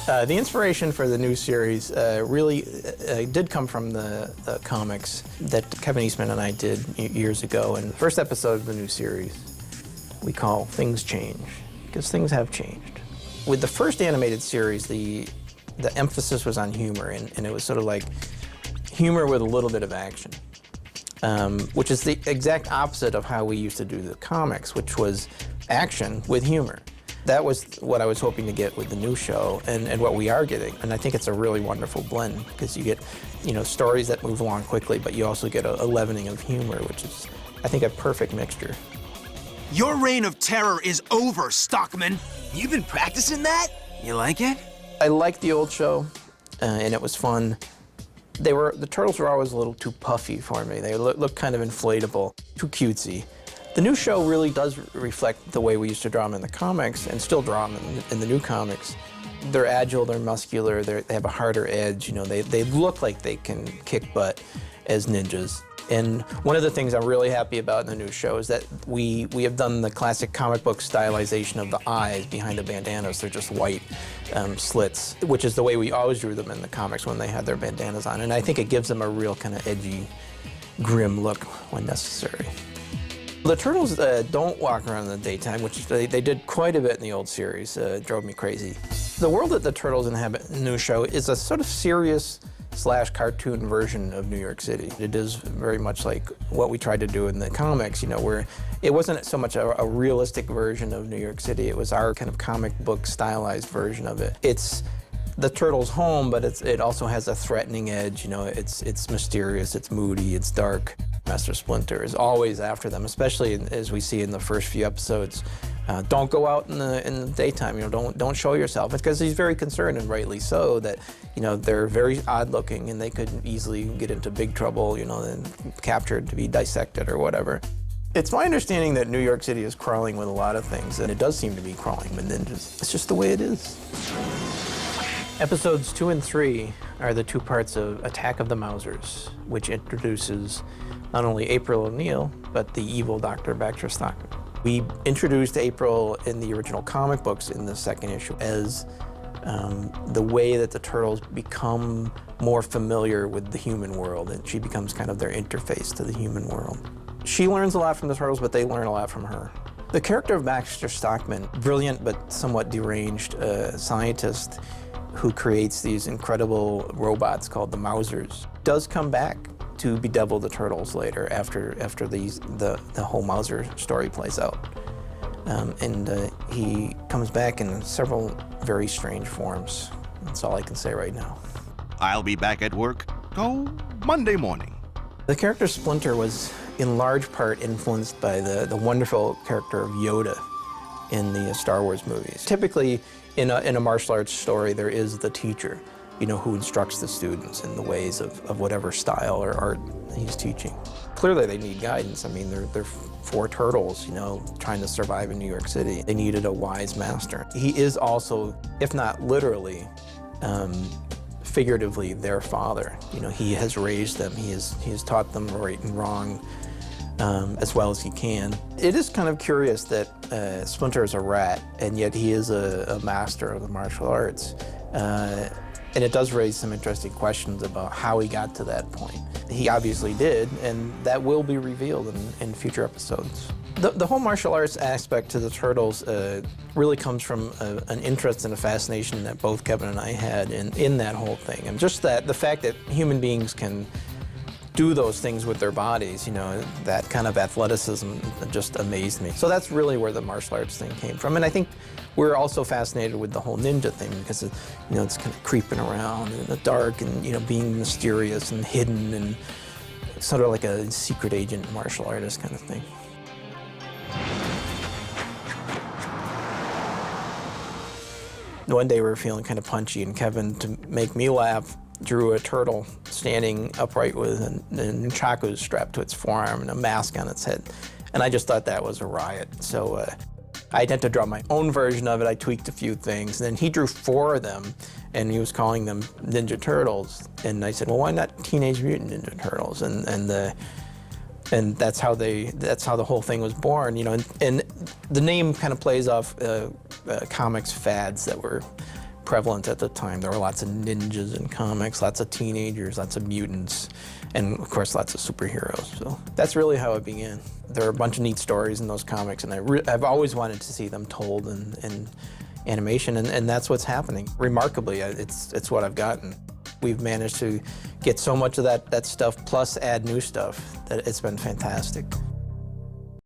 The inspiration for the new series really did come from the comics that Kevin Eastman and I did years ago. And the first episode of the new series we call Things Change, because things have changed. With the first animated series, the emphasis was on humor, and it was sort of like humor with a little bit of action, which is the exact opposite of how we used to do the comics, which was action with humor. That was what I was hoping to get with the new show, and what we are getting. And I think it's a really wonderful blend, because you get, stories that move along quickly, but you also get a leavening of humor, which is, I think, a perfect mixture. Your reign of terror is over, Stockman. You've been practicing that? You like it? I liked the old show, and it was fun. The turtles were always a little too puffy for me. They looked kind of inflatable, too cutesy. The new show really does reflect the way we used to draw them in the comics, and still draw them in the new comics. They're agile, they're muscular, they have a harder edge. They look like they can kick butt as ninjas. And one of the things I'm really happy about in the new show is that we have done the classic comic book stylization of the eyes behind the bandanas. They're just white slits, which is the way we always drew them in the comics when they had their bandanas on. And I think it gives them a real kind of edgy, grim look when necessary. The turtles don't walk around in the daytime, which they did quite a bit in the old series. It drove me crazy. The world that the turtles inhabit in the new show is a sort of serious / cartoon version of New York City. It is very much like what we tried to do in the comics, where it wasn't so much a realistic version of New York City. It was our kind of comic book stylized version of it. It's the turtles' home, but it also has a threatening edge. It's mysterious, it's moody, it's dark. Master Splinter is always after them, especially as we see in the first few episodes. Don't go out in the daytime. Don't show yourself. It's because he's very concerned, and rightly so, that they're very odd-looking and they could easily get into big trouble. And captured to be dissected or whatever. It's my understanding that New York City is crawling with a lot of things, and it does seem to be crawling with ninjas. It's just the way it is. Episodes 2 and 3 are the two parts of Attack of the Mousers, which introduces not only April O'Neil, but the evil Dr. Baxter Stockman. We introduced April in the original comic books in the second issue as the way that the turtles become more familiar with the human world, and she becomes kind of their interface to the human world. She learns a lot from the turtles, but they learn a lot from her. The character of Baxter Stockman, brilliant but somewhat deranged scientist who creates these incredible robots called the Mousers, does come back to bedevil the turtles later after the whole Mouser story plays out. He comes back in several very strange forms. That's all I can say right now. I'll be back at work Monday morning. The character Splinter was in large part influenced by the wonderful character of Yoda in the Star Wars movies. Typically, in a martial arts story, there is the teacher, who instructs the students in the ways of whatever style or art he's teaching. Clearly, they need guidance. I mean, they're four turtles, trying to survive in New York City. They needed a wise master. He is also, if not literally, figuratively their father. He has raised them. He has taught them right and wrong as well as he can. It is kind of curious that Splinter is a rat, and yet he is a master of the martial arts. And it does raise some interesting questions about how he got to that point. He obviously did, and that will be revealed in future episodes. The whole martial arts aspect to the Turtles really comes from an interest and a fascination that both Kevin and I had in that whole thing. And just the fact that human beings can do those things with their bodies, that kind of athleticism just amazed me. So that's really where the martial arts thing came from. And I think we're also fascinated with the whole ninja thing because, it's kind of creeping around in the dark and, being mysterious and hidden and sort of like a secret agent martial artist kind of thing. One day we were feeling kind of punchy, and Kevin, to make me laugh, drew a turtle standing upright with nunchakus strapped to its forearm and a mask on its head. And I just thought that was a riot. So I had to draw my own version of it. I tweaked a few things. And then he drew 4 of them, and he was calling them Ninja Turtles. And I said, well, why not Teenage Mutant Ninja Turtles? And that's how the whole thing was born, And the name kind of plays off comics fads that were prevalent at the time. There were lots of ninjas in comics, lots of teenagers, lots of mutants, and of course lots of superheroes. So that's really how it began. There are a bunch of neat stories in those comics, and I've always wanted to see them told in animation, and that's what's happening. Remarkably, it's what I've gotten. We've managed to get so much of that stuff, plus add new stuff, that it's been fantastic.